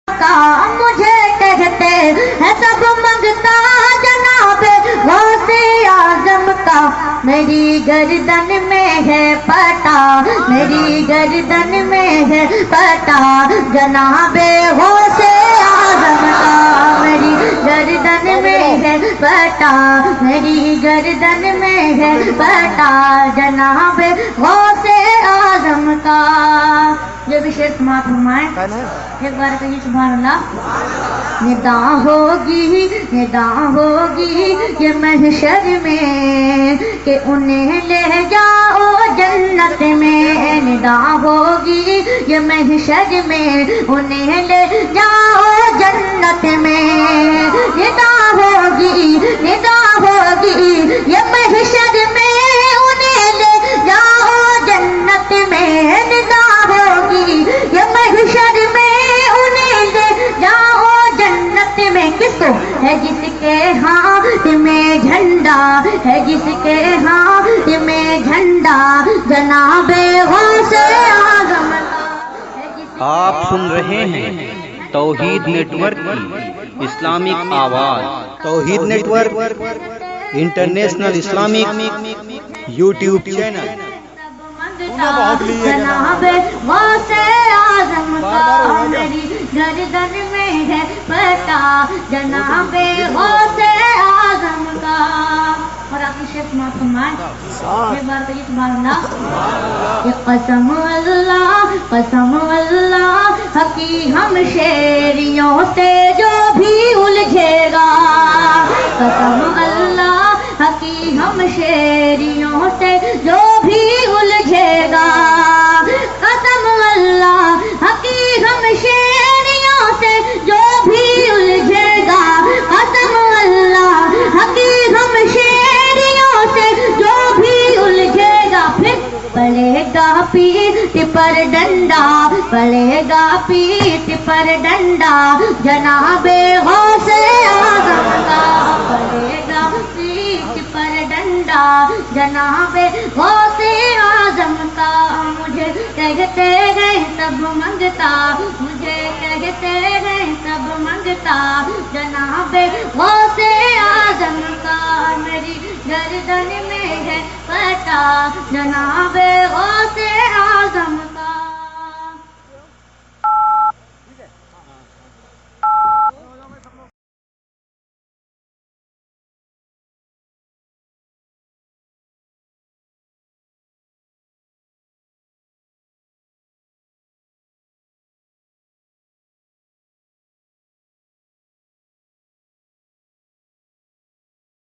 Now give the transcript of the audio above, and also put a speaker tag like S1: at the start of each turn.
S1: کا مجھے کہتے ہیں سب منگتا جناب غوث اعظم کا، میری گردن میں ہے پٹا، میری گردن میں ہے پٹا جناب غوث اعظم کا، میری گردن میں ہے پٹا، میری گردن میں ہے پٹا جناب غوث اعظم کا۔ یہ بھی شعر سماعت فرمائیں، ایک بار کہیے سبحان اللہ۔ ندا ہوگی ندا ہوگی یہ محشر میں کہ انہیں لے جاؤ جنت میں، ندا ہوگی یہ محشر میں انہیں لے جاؤ جنت میں، ندا ہوگی ندا ہوگی یہ محشر میں انہیں لے جاؤ جنت میں، ندا ہوگی یہ محشر میں انہیں لے جاؤ جنت میں۔ کس کو؟ ہے جس کے ہاتھ میں جھنڈا، ہے جس کے ہاتھ میں جھنڈا جناب غوث اعظم کا۔
S2: آپ سن رہے ہیں توحید نیٹ ورک کی اسلامک آواز۔ Tawheed network international Islamic YouTube channel.
S1: جناب غوث اعظم کا، میری گردن میں ہے پٹا جناب غوث اعظم کا۔ اور آپ کی شیخ سماعت فرمائیں، ایک بار کہیے سبحان اللہ۔ کہ قسم اللہ قسم اللہ کی ہم شیریوں سے جو بھی الجھے گا، قسم اللہ کی ہم شیریوں سے جو بھی الجھے گا، قسم اللہ کی ہم شیریوں سے جو بھی الجھے گا، قسم اللہ کی ہم شیریوں سے جو بھی الجھے گا۔ پھر پڑے گا پیٹھ پر ڈنڈا، پڑے گا پیٹھ پر ڈنڈا جناب غوث اعظم کا، پڑے گا پیٹھ پر ڈنڈا جناب غوث اعظم کا۔ مجھے کہتے ہیں سب منگتا، مجھے کہتے ہیں سب منگتا جناب غوث اعظم کا، میری گردن میں ہے پٹا جناب غوث اعظم